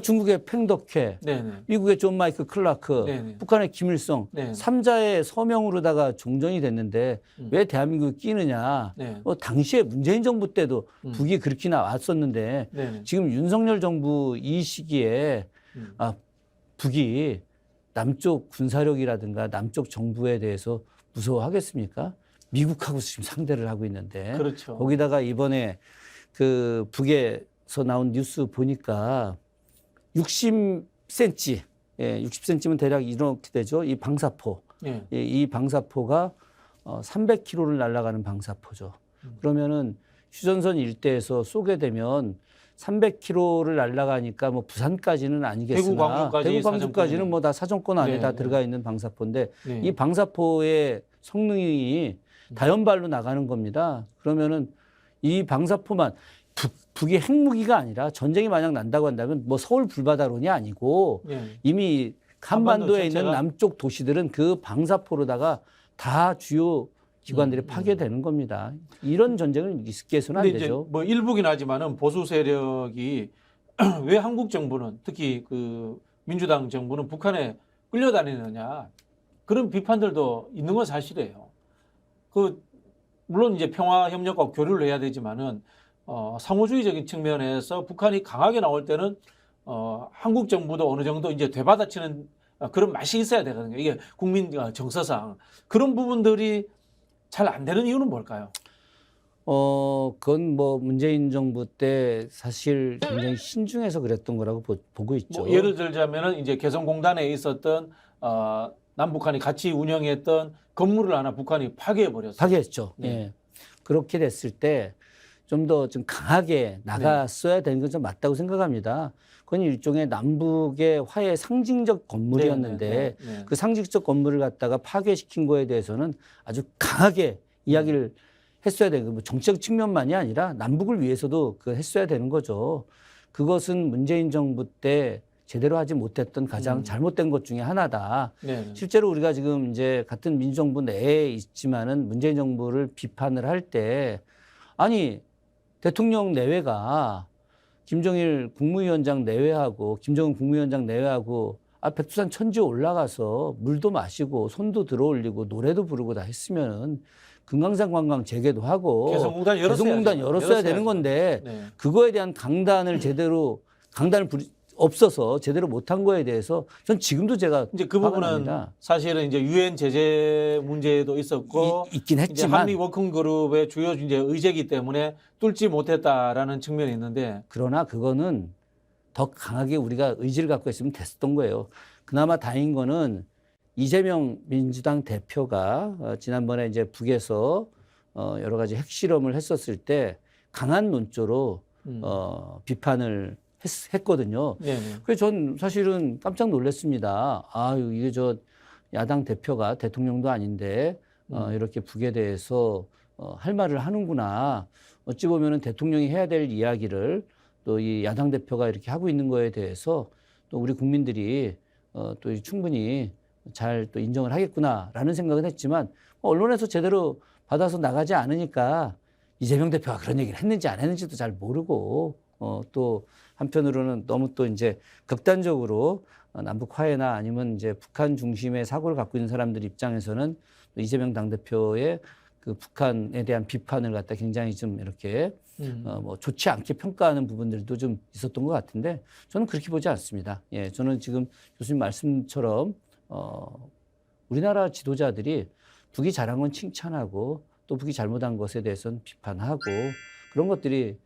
중국의 팽덕회, 미국의 존 마이클 클라크, 북한의 김일성 3자의 서명으로다가 종전이 됐는데 왜 대한민국이 끼느냐. 당시에 문재인 정부 때도 북이 그렇게 나왔었는데 지금 윤석열 정부 이 시기에 북이 남쪽 군사력이라든가 남쪽 정부에 대해서 무서워하겠습니까? 미국하고 지금 상대를 하고 있는데 그렇죠. 거기다가 이번에 그 북에서 나온 뉴스 보니까 60cm, 60cm면 대략 이렇게 되죠. 이 방사포, 이 방사포가 300km를 날아가는 방사포죠. 그러면은 휴전선 일대에서 쏘게 되면 300km를 날아가니까 뭐 부산까지는 아니겠으나 대구 광주까지는 뭐 다 사정권 안에 다 들어가 있는 방사포인데 이 방사포의 성능이 다연발로 나가는 겁니다. 그러면은 이 방사포만 북이 핵무기가 아니라 전쟁이 만약 난다고 한다면 뭐 서울 불바다론이 아니고 이미 한반도에 있는 남쪽 도시들은 그 방사포로다가 다 주요 기관들이 파괴되는 겁니다. 이런 전쟁을 있게서는 안 되죠. 뭐 일부긴 하지만은 보수 세력이 왜 한국 정부는 특히 그 민주당 정부는 북한에 끌려다니느냐 그런 비판들도 있는 건 사실이에요. 물론 이제 평화 협력과 교류를 해야 되지만은 상호주의적인 측면에서 북한이 강하게 나올 때는 한국 정부도 어느 정도 이제 되받아치는 그런 맛이 있어야 되거든요. 이게 국민 정서상 그런 부분들이 잘 안 되는 이유는 뭘까요? 그건 뭐 문재인 정부 때 사실 굉장히 신중해서 그랬던 거라고 보고 있죠. 뭐 예를 들자면은 이제 개성공단에 있었던 남북한이 같이 운영했던 건물을 하나 북한이 파괴해 버렸어요. 파괴했죠. 예. 그렇게 됐을 때 좀 더 좀 강하게 나갔어야 되는 건 좀 맞다고 생각합니다. 그건 일종의 남북의 화해 상징적 건물이었는데 그 상징적 건물을 갖다가 파괴시킨 거에 대해서는 아주 강하게 이야기를 했어야 되는 뭐 정치적 측면만이 아니라 남북을 위해서도 그 했어야 되는 거죠. 그것은 문재인 정부 때 제대로 하지 못했던 가장 잘못된 것 중에 하나다. 네. 실제로 우리가 지금 이제 같은 민주정부 내에 있지만은 문재인 정부를 비판을 할 때 아니 대통령 내외가 김정일 국무위원장 내외하고 김정은 국무위원장 내외하고 백두산 천지에 올라가서 물도 마시고 손도 들어올리고 노래도 부르고 다 했으면은 금강산 관광 재개도 하고 개성공단 개성공단 열었어야 되는 건데 네. 그거에 대한 강단을 없어서 제대로 못한 거에 대해서 전 지금도 제가 이제 그 화가 부분은 납니다. 사실은 이제 유엔 제재 문제도 있었고 있긴 이제 했지만 한미 워킹 그룹의 주요 이제 의제이기 때문에 뚫지 못했다라는 측면이 있는데 그러나 그거는 더 강하게 우리가 의지를 갖고 있으면 됐었던 거예요. 그나마 다행인 거는 이재명 민주당 대표가 지난번에 이제 북에서 여러 가지 핵실험을 했었을 때 강한 논조로 비판을 했거든요. 네네. 그래서 전 사실은 깜짝 놀랐습니다. 아유, 이게 저 야당 대표가 대통령도 아닌데 이렇게 북에 대해서 할 말을 하는구나. 어찌 보면은 대통령이 해야 될 이야기를 또 이 야당 대표가 이렇게 하고 있는 거에 대해서 또 우리 국민들이 또 충분히 잘 또 인정을 하겠구나라는 생각은 했지만 언론에서 제대로 받아서 나가지 않으니까 이재명 대표가 그런 얘기를 했는지 안 했는지도 잘 모르고 또 한편으로는 너무 또 이제 극단적으로 남북 화해나 아니면 이제 북한 중심의 사고를 갖고 있는 사람들 입장에서는 이재명 당대표의 그 북한에 대한 비판을 갖다 굉장히 좀 이렇게 뭐 좋지 않게 평가하는 부분들도 좀 있었던 것 같은데 저는 그렇게 보지 않습니다. 예, 저는 지금 교수님 말씀처럼 우리나라 지도자들이 북이 잘한 건 칭찬하고 또 북이 잘못한 것에 대해서는 비판하고 그런 것들이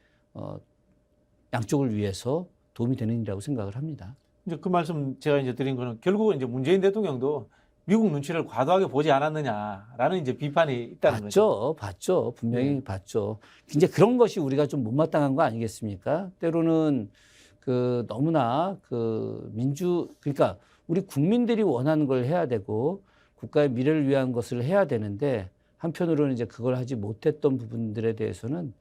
양쪽을 위해서 도움이 되는 일이라고 생각을 합니다. 이제 그 말씀 제가 이제 드린 거는 결국은 이제 문재인 대통령도 미국 눈치를 과도하게 보지 않았느냐라는 이제 비판이 있다는 거죠. 봤죠. 분명히 봤죠. 이제 그런 것이 우리가 좀 못마땅한 거 아니겠습니까? 때로는 그 너무나 그러니까 우리 국민들이 원하는 걸 해야 되고 국가의 미래를 위한 것을 해야 되는데 한편으로는 이제 그걸 하지 못했던 부분들에 대해서는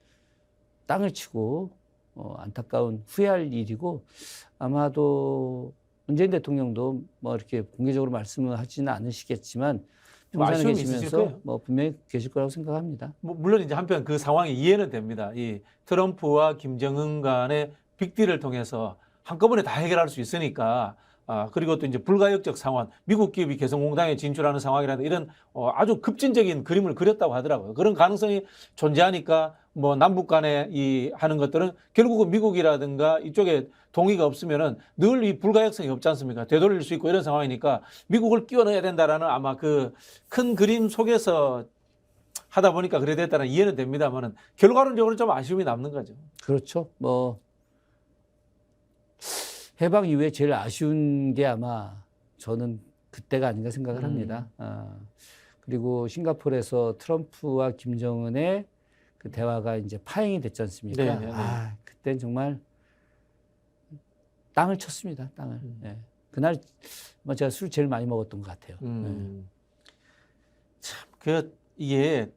땅을 치고 안타까운 후회할 일이고 아마도 문재인 대통령도 뭐 이렇게 공개적으로 말씀을 하지는 않으시겠지만 평산에 아쉬움이 있으실 계시면서 거예요. 뭐 분명히 계실 거라고 생각합니다. 뭐 물론 이제 한편 그 상황이 이해는 됩니다. 이 트럼프와 김정은 간의 빅딜을 통해서 한꺼번에 다 해결할 수 있으니까 그리고 또 이제 불가역적 상황, 미국 기업이 개성공단에 진출하는 상황이라든 이런 아주 급진적인 그림을 그렸다고 하더라고요. 그런 가능성이 존재하니까 뭐 남북 간에 이 하는 것들은 결국은 미국이라든가 이쪽에 동의가 없으면은 늘 이 불가역성이 없지 않습니까? 되돌릴 수 있고 이런 상황이니까 미국을 끼워 넣어야 된다라는 아마 그 큰 그림 속에서 하다 보니까 그래 됐다는 이해는 됩니다만은 결과론적으로 좀 아쉬움이 남는 거죠. 그렇죠. 뭐 해방 이후에 제일 아쉬운 게 아마 저는 그때가 아닌가 생각을 합니다. 그리고 싱가포르에서 트럼프와 김정은의 그 대화가 이제 파행이 됐지 않습니까? 네. 그땐 정말 땅을 쳤습니다. 땅을. 네. 그날 제가 술 제일 많이 먹었던 것 같아요. 참, 이게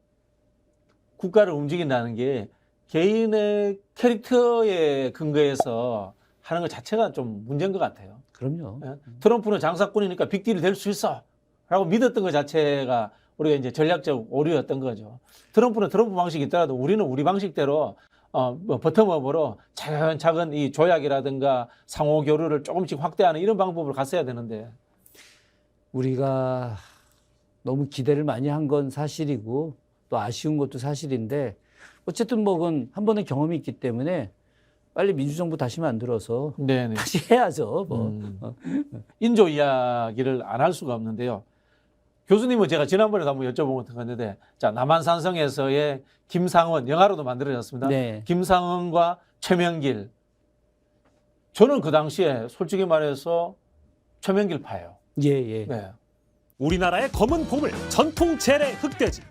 국가를 움직인다는 게 개인의 캐릭터에 근거해서 하는 것 자체가 좀 문제인 것 같아요. 그럼요. 트럼프는 장사꾼이니까 빅딜이 될 수 있어 라고 믿었던 것 자체가 우리가 이제 전략적 오류였던 거죠. 트럼프는 트럼프 방식이 있더라도 우리는 우리 방식대로 뭐 버텀업으로 차근차근 이 조약이라든가 상호 교류를 조금씩 확대하는 이런 방법을 갔어야 되는데 우리가 너무 기대를 많이 한 건 사실이고 또 아쉬운 것도 사실인데 어쨌든 뭐 그건 한 번의 경험이 있기 때문에 빨리 민주정부 다시 만들어서 네네. 다시 해야죠. 뭐. 인조 이야기를 안 할 수가 없는데요. 교수님은 제가 지난번에도 한번 여쭤본 것 같은데, 자, 남한산성에서의 김상원, 영화로도 만들어졌습니다. 네. 김상원과 최명길. 저는 그 당시에 솔직히 말해서 최명길 파예요. 예. 네. 우리나라의 검은 보물 전통 재래 흑돼지.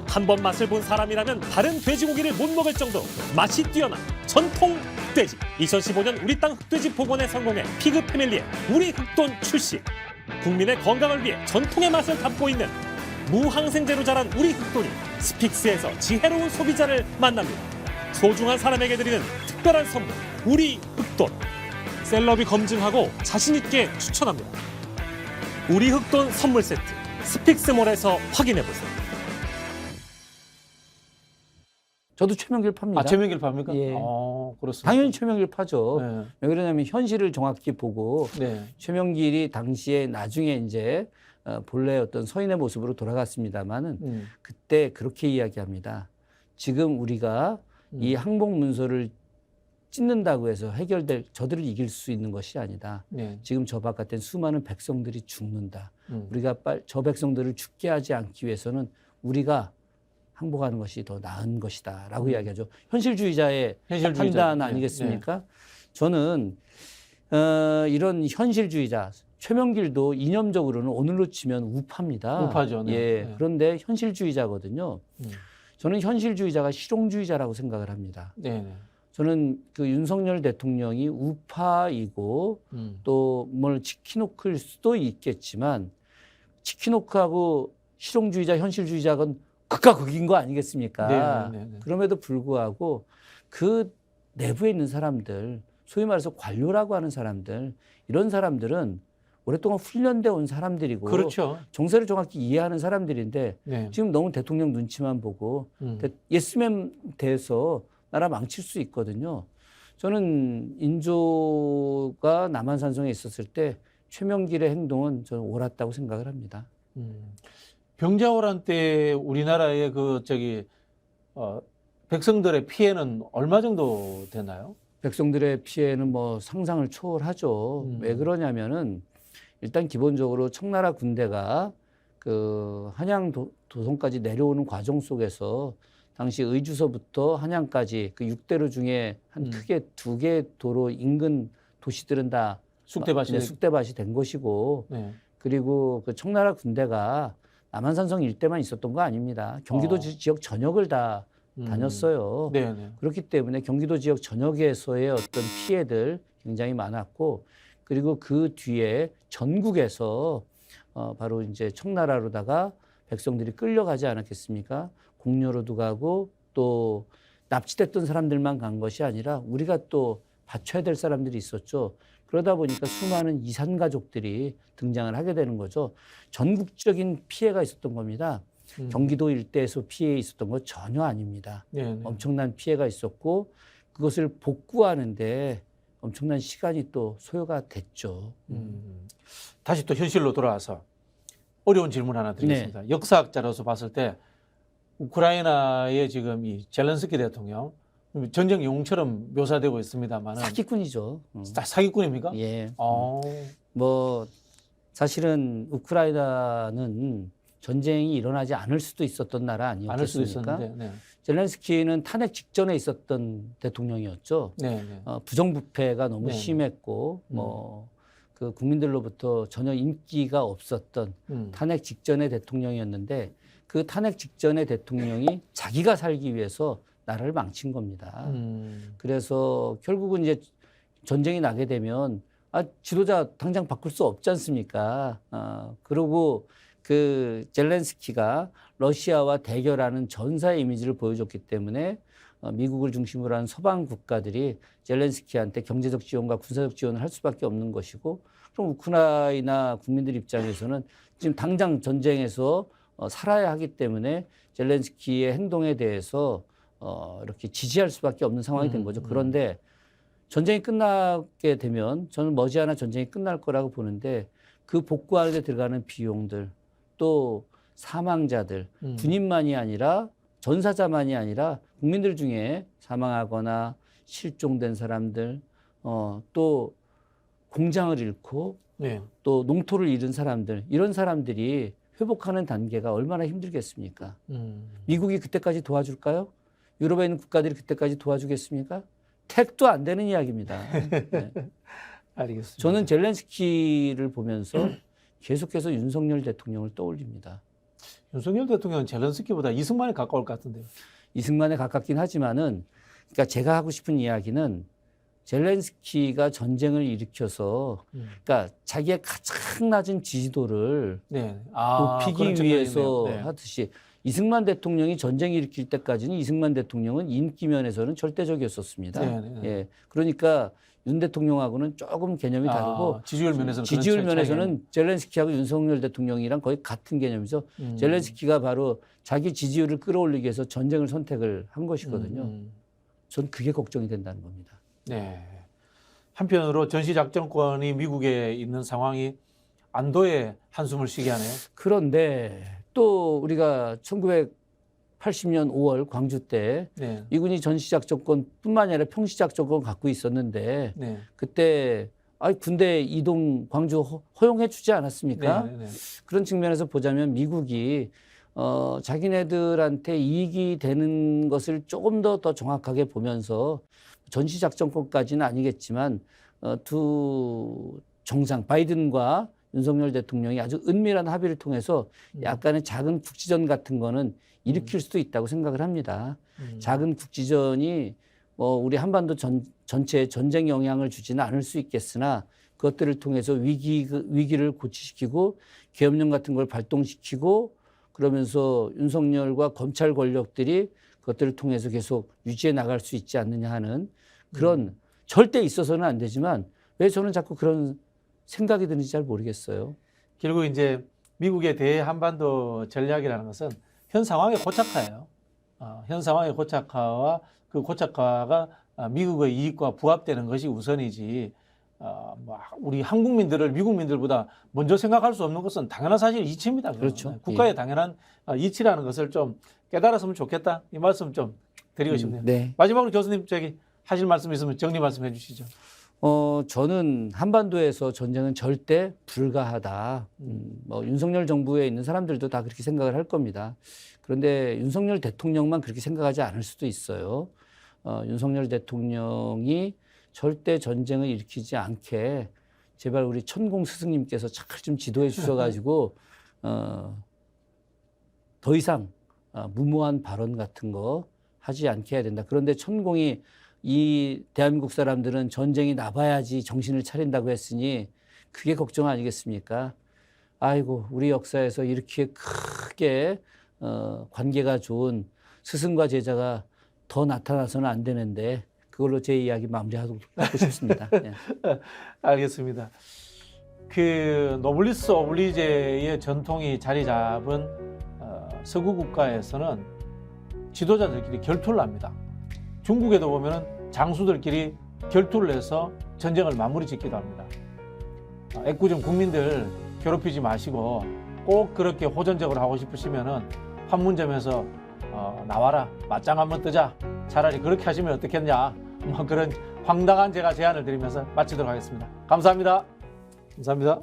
한 번 맛을 본 사람이라면 다른 돼지고기를 못 먹을 정도로 맛이 뛰어난 전통 흑돼지. 2015년 우리 땅 흑돼지 복원에 성공해 피그 패밀리의 우리 흑돈 출시. 국민의 건강을 위해 전통의 맛을 담고 있는 무항생제로 자란 우리 흑돈이 스픽스에서 지혜로운 소비자를 만납니다. 소중한 사람에게 드리는 특별한 선물, 우리 흑돈. 셀럽이 검증하고 자신 있게 추천합니다. 우리 흑돈 선물 세트, 스픽스몰에서 확인해 보세요. 저도 최명길 팝니다. 아, 최명길 팝니까? 예. 그렇습니다. 당연히 최명길 파죠. 네. 왜 그러냐면 현실을 정확히 보고 네. 최명길이 당시에 나중에 이제 본래 어떤 서인의 모습으로 돌아갔습니다만은 그때 그렇게 이야기합니다. 지금 우리가 이 항복 문서를 찢는다고 해서 해결될 저들을 이길 수 있는 것이 아니다. 네. 지금 저 바깥엔 수많은 백성들이 죽는다. 음. 우리가 저 백성들을 죽게 하지 않기 위해서는 우리가 항복하는 것이 더 나은 것이다라고 이야기하죠. 현실주의자의 현실주의자. 판단 네, 아니겠습니까? 저는 이런 현실주의자 최명길도 이념적으로는 오늘로 치면 우파입니다. 우파죠. 네. 예. 네. 그런데 현실주의자거든요. 음. 저는 현실주의자가 실용주의자라고 생각을 합니다. 네. 네. 저는 그 윤석열 대통령이 우파이고 또 뭘 지키노크일 수도 있겠지만 지키노크하고 실용주의자, 현실주의자건 극과 극인 거 아니겠습니까? 네, 네, 네. 그럼에도 불구하고 그 내부에 있는 사람들, 소위 말해서 관료라고 하는 사람들, 이런 사람들은 오랫동안 훈련돼 온 사람들이고 그렇죠. 정세를 정확히 이해하는 사람들인데 네. 지금 너무 대통령 눈치만 보고 예스맨 돼서 나라 망칠 수 있거든요. 저는 인조가 남한산성에 있었을 때 최명길의 행동은 저는 옳았다고 생각을 합니다. 병자호란 때 우리나라의 백성들의 피해는 얼마 정도 되나요? 백성들의 피해는 뭐 상상을 초월하죠. 왜 그러냐면은 일단 기본적으로 청나라 군대가 그 한양 도성까지 내려오는 과정 속에서 당시 의주서부터 한양까지 그 6대로 중에 한 크게 2개 도로 인근 도시들은 다 쑥대밭이 된 것이고 네. 그리고 그 청나라 군대가 남한산성 일대만 있었던 거 아닙니다. 경기도 지역 전역을 다 다녔어요. 네, 네. 그렇기 때문에 경기도 지역 전역에서의 어떤 피해들 굉장히 많았고 그리고 그 뒤에 전국에서 바로 이제 청나라로다가 백성들이 끌려가지 않았겠습니까? 공료로도 가고 또 납치됐던 사람들만 간 것이 아니라 우리가 또 바쳐야 될 사람들이 있었죠. 그러다 보니까 수많은 이산 가족들이 등장을 하게 되는 거죠. 전국적인 피해가 있었던 겁니다. 경기도 일대에서 피해 있었던 것 전혀 아닙니다. 네, 네. 엄청난 피해가 있었고 그것을 복구하는데 엄청난 시간이 또 소요가 됐죠. 다시 또 현실로 돌아와서 어려운 질문 하나 드리겠습니다. 역사학자로서 봤을 때 우크라이나의 지금 이 젤렌스키 대통령 전쟁 영웅처럼 묘사되고 있습니다만 사기꾼이죠. 사기꾼입니까? 예. 뭐 사실은 우크라이나는 전쟁이 일어나지 않을 수도 있었던 나라 아니었겠습니까? 않을 수도 있었는데. 네. 젤렌스키는 탄핵 직전에 있었던 대통령이었죠. 네, 네. 부정부패가 너무 네. 심했고 그 국민들로부터 전혀 인기가 없었던 탄핵 직전의 대통령이었는데 그 탄핵 직전의 대통령이 자기가 살기 위해서 나라를 망친 겁니다. 그래서 결국은 이제 전쟁이 나게 되면 지도자 당장 바꿀 수 없지 않습니까? 그리고 그 젤렌스키가 러시아와 대결하는 전사의 이미지를 보여줬기 때문에 미국을 중심으로 한 서방 국가들이 젤렌스키한테 경제적 지원과 군사적 지원을 할 수밖에 없는 것이고 그럼 우크라이나 국민들 입장에서는 지금 당장 전쟁에서 살아야 하기 때문에 젤렌스키의 행동에 대해서 이렇게 지지할 수밖에 없는 상황이 된 거죠. 그런데 전쟁이 끝나게 되면 저는 머지않아 전쟁이 끝날 거라고 보는데 그 복구하는 데 들어가는 비용들 또 사망자들 군인만이 아니라 전사자만이 아니라 국민들 중에 사망하거나 실종된 사람들 또 공장을 잃고 네. 또 농토를 잃은 사람들 이런 사람들이 회복하는 단계가 얼마나 힘들겠습니까? 미국이 그때까지 도와줄까요? 유럽에 있는 국가들이 그때까지 도와주겠습니까? 택도 안 되는 이야기입니다. 네. 알겠습니다. 저는 젤렌스키를 보면서 계속해서 윤석열 대통령을 떠올립니다. 윤석열 대통령은 젤렌스키보다 이승만에 가까울 것 같은데요. 이승만에 가깝긴 하지만은 그러니까 제가 하고 싶은 이야기는 젤렌스키가 전쟁을 일으켜서 그러니까 자기의 가장 낮은 지지도를 네. 높이기 그런 위해서 측면이네요. 네. 하듯이 이승만 대통령이 전쟁 일으킬 때까지는 이승만 대통령은 인기 면에서는 절대적이었었습니다. 네, 네. 예, 그러니까 윤 대통령하고는 조금 개념이 다르고 지지율 면에서는 지지율 그런 차이가 면에서는 젤렌스키하고 윤석열 대통령이랑 거의 같은 개념이죠. 젤렌스키가 바로 자기 지지율을 끌어올리기 위해서 전쟁을 선택을 한 것이거든요. 전 그게 걱정이 된다는 겁니다. 네. 한편으로 전시작전권이 미국에 있는 상황이 안도의 한숨을 쉬게 하네요. 그런데 또 우리가 1980년 5월 광주 때 네. 미군이 전시작전권뿐만 아니라 평시작전권 갖고 있었는데 네. 그때 군대 이동 광주 허용해 주지 않았습니까? 네. 네. 그런 측면에서 보자면 미국이 자기네들한테 이익이 되는 것을 조금 더 정확하게 보면서 전시작전권까지는 아니겠지만 두 정상 바이든과 윤석열 대통령이 아주 은밀한 합의를 통해서 약간의 작은 국지전 같은 거는 일으킬 수도 있다고 생각을 합니다. 작은 국지전이 우리 한반도 전체에 전쟁 영향을 주지는 않을 수 있겠으나 그것들을 통해서 위기를 고치시키고 계엄령 같은 걸 발동시키고 그러면서 윤석열과 검찰 권력들이 그것들을 통해서 계속 유지해 나갈 수 있지 않느냐 하는 그런 절대 있어서는 안 되지만 왜 저는 자꾸 그런 생각이 드는지 잘 모르겠어요. 결국 이제 미국의 대한반도 전략이라는 것은 현 상황의 고착화예요. 현 상황의 고착화와 그 고착화가 미국의 이익과 부합되는 것이 우선이지 우리 한국민들을 미국민들보다 먼저 생각할 수 없는 것은 당연한 사실 이치입니다. 그렇죠. 국가의 당연한 이치라는 것을 좀 깨달았으면 좋겠다. 이 말씀 좀 드리고 싶네요. 네. 마지막으로 교수님 하실 말씀 있으면 정리 말씀해 주시죠. 저는 한반도에서 전쟁은 절대 불가하다. 윤석열 정부에 있는 사람들도 다 그렇게 생각을 할 겁니다. 그런데 윤석열 대통령만 그렇게 생각하지 않을 수도 있어요. 윤석열 대통령이 절대 전쟁을 일으키지 않게 제발 우리 천공 스승님께서 잘 좀 지도해 주셔가지고 더 이상 무모한 발언 같은 거 하지 않게 해야 된다. 그런데 천공이 이 대한민국 사람들은 전쟁이 나봐야지 정신을 차린다고 했으니 그게 걱정 아니겠습니까? 아이고 우리 역사에서 이렇게 크게 관계가 좋은 스승과 제자가 더 나타나서는 안 되는데 그걸로 제 이야기 마무리하고 싶습니다. 네. 알겠습니다. 그 노블리스 오블리제의 전통이 자리 잡은 서구 국가에서는 지도자들끼리 결투를 합니다. 중국에도 보면은 장수들끼리 결투를 해서 전쟁을 마무리 짓기도 합니다. 애꿎은 국민들 괴롭히지 마시고 꼭 그렇게 호전적으로 하고 싶으시면은 판문점에서 나와라 맞짱 한번 뜨자 차라리 그렇게 하시면 어떻겠냐 뭐 그런 황당한 제가 제안을 드리면서 마치도록 하겠습니다. 감사합니다. 감사합니다.